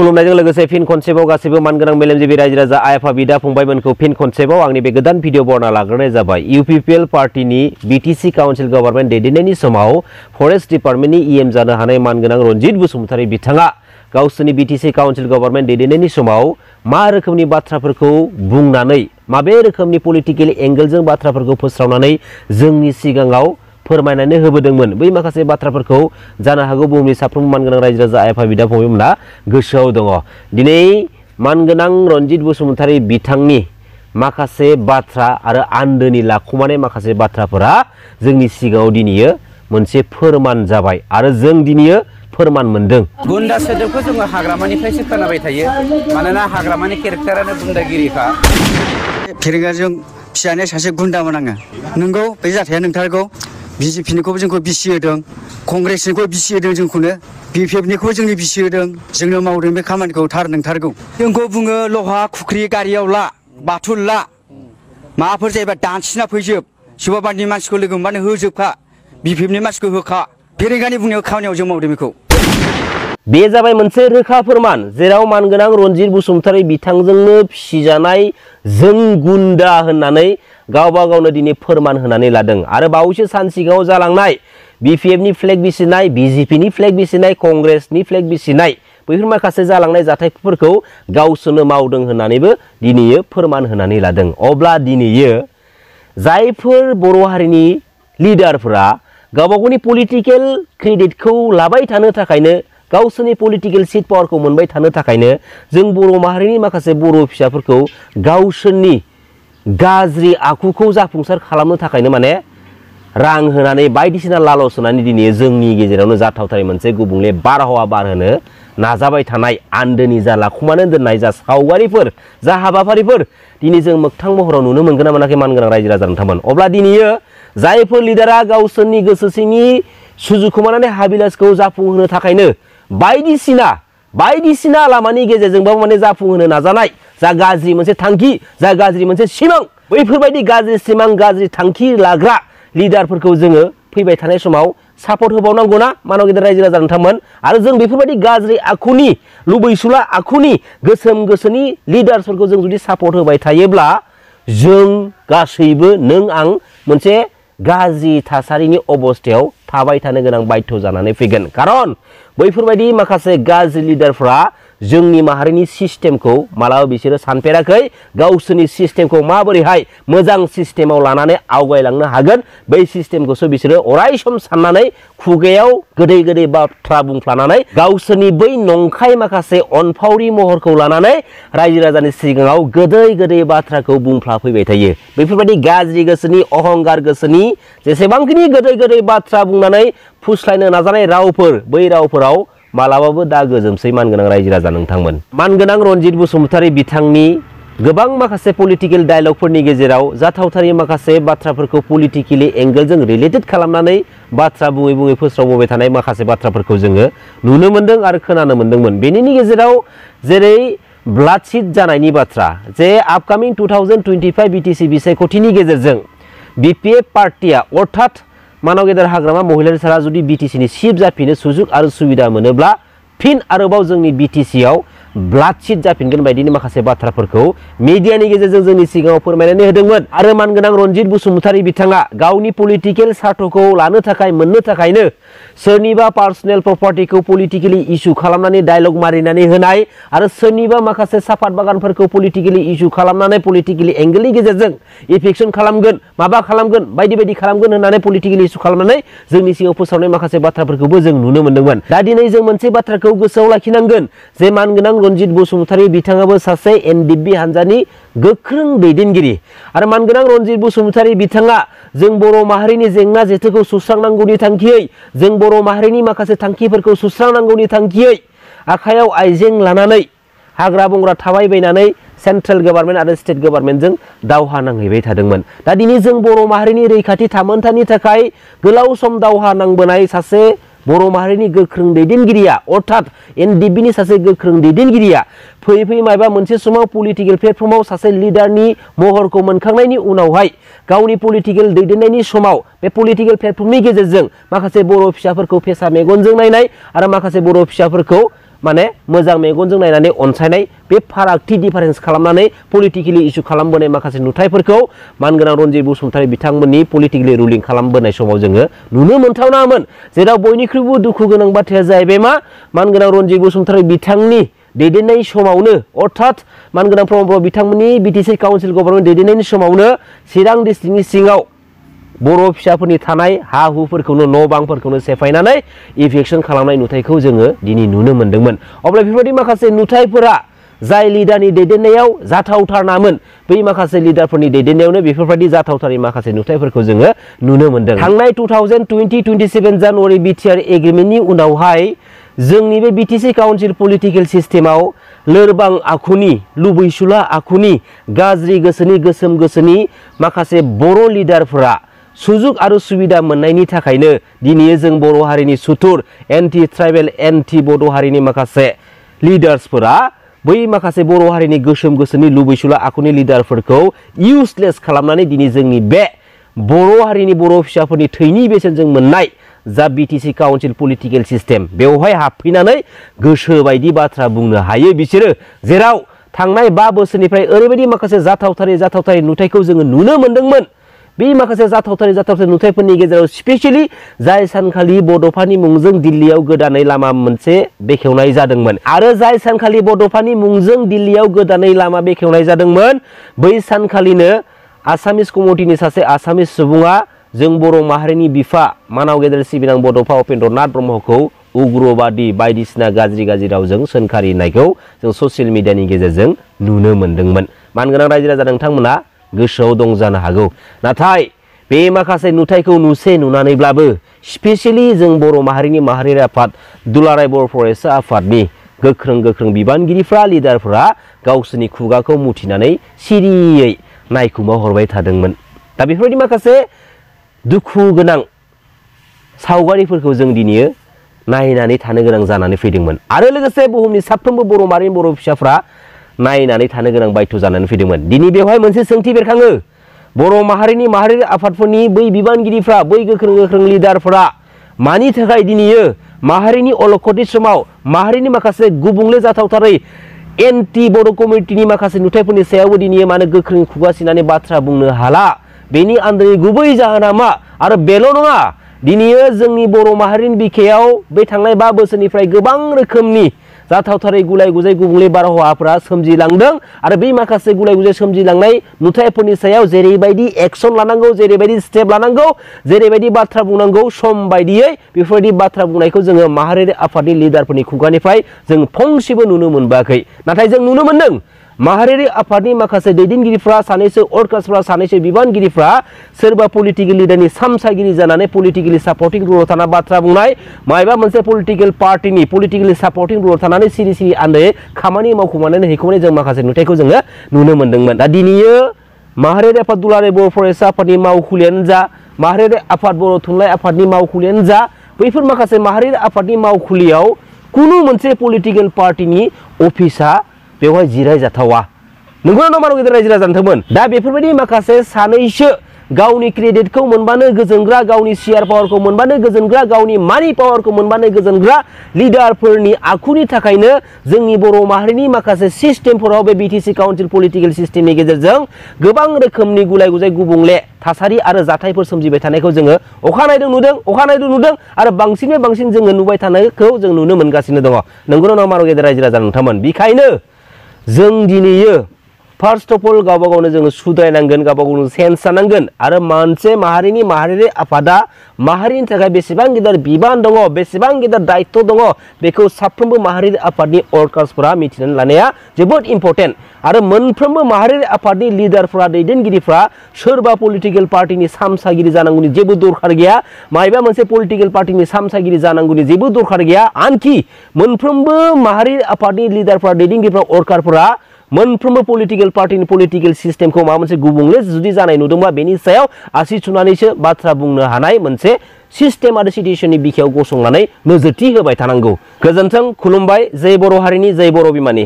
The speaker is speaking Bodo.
खुलुमनायजों लोगोसे फिन खनसेबाव गासैबो मानगोनां मेलेमजिबि रायजो राजा आइ आफा बिदा फंबायमोनखौ फिन खनसेबाव आंनि बे गोदान भिडिअ बर्णना लाग्रोनाय जाबाय। इउपिपिएल पार्टीनि बिटिसि काउन्सिल गभर्नमेन्ट दैदेननायनि समाव फरेस्ट डिपार्टमेन्टनि इएम जानो हानाय मानगोनां रनजित बसुमतारी बिथाङा गावसोरनि बिटिसि काउन्सिल गभर्नमेन्ट दैदेननायनि समाव मा रोखोमनि बाथ्राफोरखौ बुंनानै माबे रोखोमनि पलिटिकेल एंगेलजों बाथ्राफोरखौ फोस्रावनानै जोंनि सिगाङाव फोरमायनानै होबोदोंमोन। बै माखासे बाथ्राफोरखौ जानो हागौ बुहुमनि साफ्रोमबो मानगोनां रायजो राजा आइ आफा बिदा फंबायमोना गोसोआव दङ। दिनै मानगोनां रनजित बसुमतारी बिथांनि माखासे बाथ्रा आरो आन्दोनि लाखुमानाय माखासे बाथ्राफोरा जोंनि सिगाङाव दिनैयो मोनसे फोरमान जाबाय आरो जों दिनैयो फोरमान मोनदों। गुन्दा सोदोबखौ जोङो हाग्रामानिफ्रायसो खोनाबाय थायो, मानोना हाग्रामानि केरेक्टारानो गुन्दागिरिखा। फेरेंगाजों फिसानो सासे गुन्दामोन आङो। नंगौ, बे जाथाया नंथारगौ। बिजेपिनिखौबो जोंखौ बिसि होदों, कंग्रेसनिखौ बिसि होदों जोंखौनो, बिपिएफनिखौबो जोंनो बिसि होदों। जोंनो मावदों बे खामानिखौ थार नंथारगौ। जोंखौ बुङो लहा खुख्रि गारियाव ला, बाथुल ला, माबाफोर जायोबा दानसिना फैजोब, सोरबा बायदि मानसिखौ लोगो मोनबानो होजोबखा, बिपिएफनि मानसिखौ होखा। फेरेंगानि बुंनायाव खामानियाव जों मावदों बेखौ। बे जाबाय मोनसे रोखा फोरमान, जेराव मानगोनां रनजित बसुमतारी बिथांजोंनो फिसिजानाय जों गुन्दा होननानै गावबा गावनो दिनै फोरमान होनानै लादों। आरो बावैसो सान सिगाङाव जालांनाय बिपिएफनि फ्लेग बिसिनाय, बिजेपिनि फ्लेग बिसिनाय, कंग्रेसनि फ्लेग बिसिनाय, बैफोर माखासे जालांनाय जाथायफोरखौ गावसोरनो मावदों होननानैबो दिनैयो फोरमान होनानै लादों। अब्ला दिनैयो जायफोर बर' हारिनि लिडारफोरा गावबा गावनि पलिटिकेल क्रेडिटखौ लाबाय थानो थाखायनो, गावसोरनि पलिटिकेल सिट पावारखौ मोनबाय थानो थाखायनो जों बर' माहारिनि माखासे बर' फिसाफोरखौ गावसोरनि गाज्रि आखुखौ जाफुंसार खालामनो थाखायनो माने रां होनानै बायदिसिना लालस होनानै दिनै जोंनि गेजेरावनो जाथावथारै मोनसे गुबुंले बारहावा बारहोनो नाजाबाय थानाय आन्दोनि जा लाखुमानो दोननाय जा सावगारिफोर, जा हाबाफारिफोर दिनै जों मोगथां महराव नुनो मोनगोन ना मोनाखै मानगोनां रायजो राजा नोंथांमोन? अब्ला दिनैयो जायफोर लिडारा गावसोरनि गोसो सिंनि सुजुखुमानानै हाबिलासखौ जाफुंहोनो थाखायनो बायदिसिना लामानि गेजेरजोंबाबो माने जाफुंहोनो नाजानाय जा गाज्रि मोनसे थांखि, जा गाज्रि मोनसे सिमां, बैफोरबायदि गाज्रि सिमां, गाज्रि थांखि लाग्रा लिडारफोरखौ जोङो फैबाय थानाय समाव सापर्ट होबावनांगौ ना मानव गेदेर रायजो राजा नोंथांमोन? आरो जों बेफोरबायदि गाज्रि आखुनि, लुबैसुला आखुनि गोसोम गोसोनि लिडार्सफोरखौ जों जुदि सापर्ट होबाय थायोब्ला जों गासैबो, नों आं मोनसे गाज्रि थासारिनि अबस्थायाव थाबाय थानो गोनां बाध्य जानानै फैगोन। खारन बैफोरबायदि माखासे गाज्रि लिडारफ्रा जोंनि माहारिनि सिस्टेमखौ मालाबा बिसोरो सानफेराखै, गावसोरनि सिस्टेमखौ माबोरैहाय मोजां सिस्टेमाव लानानै आवगायलांनो हागोन बै सिस्टेमखौसो बिसोरो अराय सम साननानै खुगायाव गोदै गोदै बाथ्रा बुंफ्लानानै गावसोरनि बै नंखाय माखासे अनफावरि महरखौ लानानै रायजो राजानि सिगाङाव गोदै गोदै बाथ्राखौ बुंफ्लाफैबाय थायो। बैफोरबायदि गाज्रि गोसोनि, अहंगार गोसोनि जेसेबांखिनि गोदै गोदै बाथ्रा बुंनानै फुस्लायनो नाजानाय रावफोर, बै रावफोराव मालाबाबो दा गोजोमसै मानगोनां रायजो राजा नोंथांमोन। मानगोनां रनजित बसुमतारी बिथांनि गोबां माखासे पलिटिकेल डायलगफोरनि गेजेराव जाथावथारै माखासे बाथ्राफोरखौ पलिटिकेलि एंगेलजों रिलेटेड खालामनानै बाथ्रा बुङै बुङै फोस्रावबोबाय थानाय माखासे बाथ्राफोरखौ जोङो नुनो मोन्दों आरो खोनानो मोन्दोंमोन। बेनिनि गेजेराव जेरै ब्लाडशिट जानायनि बाथ्रा, जे आपकामिं 2025 बिटिसि बिसायख'थिनि गेजेरजों बिपिएफ पार्टिया अर्थात मानव गेदेर हाग्रामा महिलारि सारा जुदि बिटिसिनि सिफ जाफिनो सुजुग आरो सुबिदा मोनोब्ला फिन आरोबाव जोंनि बिटिसिआव ब्लाडशिट जाफिनगोन बायदिनि माखासे बाथ्राफोरखौ मिडियानि गेजेरजों जोंनि सिगाङाव फोरमायनानै होदोंमोन। आरो मानगोनां रनजित बसुमतारी बिथाङा गावनि पलिटिकेल सार्थखौ लानो थाखाय, मोननो थाखायनो सोरनिबा पार्सनेल प्रपार्टिखौ पलिटिकेलि इस्यु खालामनानै डायलग मारिनानै होनाय आरो सोरनिबा माखासे सापात बागानफोरखौ पलिटिकेलि इस्यु खालामनानै पलिटिकेलि एंगेलनि गेजेरजों इफेक्सन खालामगोन, माबा खालामगोन, बायदि बायदि खालामगोन होननानै पलिटिकेलि इस्यु खालामनानै जोंनि सिगाङाव फोसावनाय माखासे बाथ्राफोरखौबो जों नुनो मोन्दोंमोन। दा दिनै जों मोनसे बाथ्राखौ गोसोआव लाखिनांगोन जे मानगोनां रनजित बसुमतारी बिथाङाबो सासे एनडिपि हानजानि गोख्रों दैदेनगिरि आरो मानगोनां रनजित बसुमतारी बिथाङा जों बर' माहारिनि जेंना जेथोखौ सुस्रांनांगौनि थांखियै, जों बर' माहारिनि माखासे थांखिफोरखौ सुस्रांनांगौनि थांखियै आखायाव आइजें लानानै हाग्रा बंग्रा थाबायबायनानै सेन्ट्रेल गभर्नमेन्ट आरो स्टेट गभर्नमेन्टजों दावहा नांहैबाय थादोंमोन। दा दिनै जों बर' माहारिनि रैखाथि थामोनथानि थाखाय गोलाव सम दावहा नांबोनाय सासे बर' माहारिनि गोख्रों दैदेनगिरिया, अर्थात एनडिपिनि सासे गोख्रों दैदेनगिरिया फैयै फैयै माबा मोनसे समाव पलिटिकेल प्लेटफर्माव सासे लिडारनि महरखौ मोनखांनायनि उनावहाय गावनि पलिटिकेल दैदेननायनि समाव बे पलिटिकेल प्लेटफर्मनि गेजेरजों माखासे बर' फिसाफोरखौ फेसा मेगनजों नायनाय आरो माखासे बर' फिसाफोरखौ माने मोजां मेगनजों नायनानै अनसायनाय बे फारागथि डिफारेन्स खालामनानै पलिटिकेलि इस्यु खालामबोनाय माखासे नुथायफोरखौ मानगोनां रनजित बसुमतारी बिथांमोननि पलिटिकेलि रुलिं खालामबोनाय समाव जोङो नुनो मोनथावनामोन जेराव बयनिख्रुइबो दुखु गोनां बाथ्राया जाहैबाय मानगोनां रनजित बसुमतारी बिथांनि दैदेननाय समावनो अर्थात मानगोनां प्रमद बर' बिथांमोननि बिटिसि काउन्सिल गभर्नमेन्ट दैदेननायनि समावनो चिरां डिस्ट्रिक्टनि सिङाव बर' फिसाफोरनि थानाय हा हुफोरखौनो न' बांफोरखौनो सेफायनानै इभिक्सन खालामनाय नुथायखौ जोङो दिनै नुनो मोन्दोंमोन अब्ला बेफोरबायदि माखासे नुथायफोरा जाय लिडारनि दैदेननायाव जाथावथारनामोन बै माखासे लिडारफोरनि दैदेननायावनो बेफोरबायदि जाथावथारै माखासे नुथायफोरखौ जोङो नुनो मोन्दों थांनाय 2020-27 जानुवारि बिटिआर एग्रिमेन्टनि उनावहाय जोंनि बे बिटिसि काउन्सिल पलिटिकेल सिस्टेमाव लोरबां आखुनि लुबैसुला आखुनि गाज्रि गोसोनि गोसोम गोसोनि माखासे बर' लिडारफोरा सुजुग आरो सुबिदा मोननायनि थाखायनो दिनै जों बर' हारिनि सुथुर एन्टि ट्राइबेल एन्टि बड' हारिनि माखासे लिडार्सफोरा बै माखासे बर' हारिनि गोसोम गोसोनि लुबैसुला आखुनि लिडारफोरखौ इउजलेस खालामनानै दिनै जोंनि बे बर' हारिनि बर' फिसाफोरनि थैनि बेसेनजों मोननाय जा बिटिसि काउन्सिल पलिटिकेल सिस्टेम बेवहाय हाबफैनानै गोसो बायदि बाथ्रा बुंनो हायो बिसोरो जेराव थांनाय 5 बोसोरनिफ्राय ओरैबायदि माखासे जाथावथारै नुथायखौ जोङो नुनो मोन्दोंमोन बे माखासे जाथावथारै नुथायफोरनि गेजेराव स्पेशली जाय सानखालि बड'फानि मुंजों दिल्लीयाव गोदानै लामा मोनसे बेखेवनाय जादोंमोन आरो जाय सानखालि बड'फानि मुंजों दिल्लीयाव गोदानै लामा बेखेवनाय जादोंमोन बै सानखालिनो आसामिस कमिउनिटिनि सासे आसामिस सुबुङा जों बर' माहारिनि बिफा मानाव गेदेर सिबिनां बड'फा उपेन्द्रनाथ ब्रह्मखौ उग्रबादि बायदिसिना गाज्रि रावजों सोंखारिनायखौ जों ससियेल मिडियानि गेजेरजों नुनो मोन्दोंमोन मानगोनां रायजो राजा नोंथांमोना गोसोआव दं जानो हागौ नाथाय बे माखासे नुथायखौ नुनानैब्लाबो स्पेशली जों बर' माहारिनि माहारियारि आफाद दुलाराय बर' फरायसा आफादनि गोख्रों बिबानगिरिफ्रा लिडारफोरा गावसोरनि खुगाखौ मुथिनानै सिरियै नायखुमा हरबाय थादोंमोन दा बेफोरबायदि माखासे दुखु गोनां सावगारिफोरखौ जों दिनै नायनानै थानो गोनां जानानै फैदोंमोन आरो लोगोसे बुहुमनि साफ्रोमबो बर' माहारिनि बर' फिसाफ्रा नायनानै थानो गोनां बायथ' जानानै फैदोंमोन दिनै बेवहाय मोनसे सोंथि बेरखाङो बर' माहारिनि माहारियारि आफादफोरनि बै बिबानगिरिफ्रा बै गोख्रों लिडारफोरा मानि थाखाय दिनै माहारिनि अलखदनि समाव माहारिनि माखासे गुबुंले जाथावथारै एन्टि बर' कमिउनिटिनि माखासे नुथायफोरनि सायावबो दिनै मानो गोख्रों खुगा सिनानै बाथ्रा बुंनो हाला बेनि आन्दोनि गुबै जाहोना मा आरो बेल' नङा दिनै जोंनि बर' माहारिनि बिखायाव बे थांनाय 5 बोसोरनिफ्राय गोबां रोखोमनि जाथावथारै गुलाय गुजाय गुबुंले बारहावाफोरा सोमजिलांदों आरो बै माखासे गुलाय गुजाय सोमजिलांनाय नुथायफोरनि सायाव जेरैबायदि एक्सन लानांगौ जेरैबायदि स्टेप लानांगौ जेरैबायदि बाथ्रा बुंनांगौ सम बायदियै बेफोरबायदि बाथ्रा बुंनायखौ जोङो माहारियारि आफादनि लिडारफोरनि खुगानिफ्राय जों फंसेबो नुनो मोनबाखै नाथाय जों नुनो मोन्दों माहारियारि आफादनि माखासे दैदेनगिरिफ्रा सानैसो अर्गान्सफ्रा सानैसो बिबानगिरिफ्रा सोरबा पलिटिकेल लिडारनि सामसागिरि जानानै पलिटिकेलि सापर्टिं रुलाव थाना बाथ्रा बुंनाय मायबा मोनसे पलिटिकेल पार्टिनि पलिटिकेलि सापर्टिं रुलाव थानानै सिरि आन्दायै खामानि मावखुमानानै हैखुमानाय जों माखासे नुथायखौ जोङो नुनो मोन्दोंमोन दा दिनै माहारियारि आफाद दुलाराय बर' फरायसा आफादनि मावखुलियानो जा माहारियारि आफाद बर' थुनलाइ आफादनि मावखुलियानो जा बैफोर माखासे माहारियारि आफादनि मावखुलियाव कुनु मोनसे पलिटिकेल पार्टिनि अफिसा बेवहाय जिराय जाथावा नंगौना नङा मानगोनां गेदेर रायजो राजा नोंथांमोन दा बेफोरबायदि माखासे सानैसो गावनि क्रेडिटखौ मोनबानो गोजोनग्रा गावनि शेयार पावारखौ मोनबानो गोजोनग्रा गावनि मानि पावारखौ मोनबानो गोजोनग्रा लिडारफोरनि आखुनि थाखायनो जोंनि बर' माहारिनि माखासे सिस्टेमफोराव बे बिटिसि काउन्सिल पलिटिकेल सिस्टेमनि गेजेरजों गोबां रोखोमनि गुलाय गुजाय गुबुंले थासारि आरो जाथायफोर सोमजिबाय थानायखौ जोङो अखानायदों नुदों आरो बांसिननिफ्राय बांसिन जोङो नुबाय थानायखौ जों नुनो मोनगासिनो दङ नंगौना नङा मानगोनां गेदेर रायजो राजा नोंथांमोन बेखायनो जों दिनै फार्स्ट अफ अल गावबा गावनो जोङो सुद्रायनांगोन गावबा गावनो सेन्स जानांगोन आरो मोनसे माहारियारि आफादा माहारिनि थाखाय बेसेबां गिदिर बिबान दङ बेसेबां गिदिर दायित्व दङ बेखौ साफ्रोमबो माहारियारि आफादनि अर्गान्सफोरा मिथिनानै लानाया जोबोद इम्पर्टेन्ट आरो मोनफ्रोमबो माहारियारि आफादनि लिडारफोरा दैदेनगिरिफ्रा सोरबा पलिटिकेल पार्टिनि सामसागिरि जानांगौनि जेबो दरखार गैया मायबा मोनसे पलिटिकेल पार्टिनि सामसागिरि जानांगौनि जेबो दरखार गैया आनखि मोनफ्रोमबो माहारियारि आफादनि लिडारफोरा दैदेनगिरिफ्रा अर्गानफोरा मोनफ्रोमबो पलिटिकेल पार्टिनि पलिटिकेल सिस्टेमखौ माबा मोनसे गुबुंले जुदि जानाय नुदोंबा बेनि सायाव आसि थुनानैसो बाथ्रा बुंनो हानाय मोनसे सिस्टेम आरो सिटुएसननि बिखायाव गसंनानै नोजोरथि होबाय थानांगौ गोजोन्थों खुलुमबाय जय बर' हारिनि जय बर' बिमानि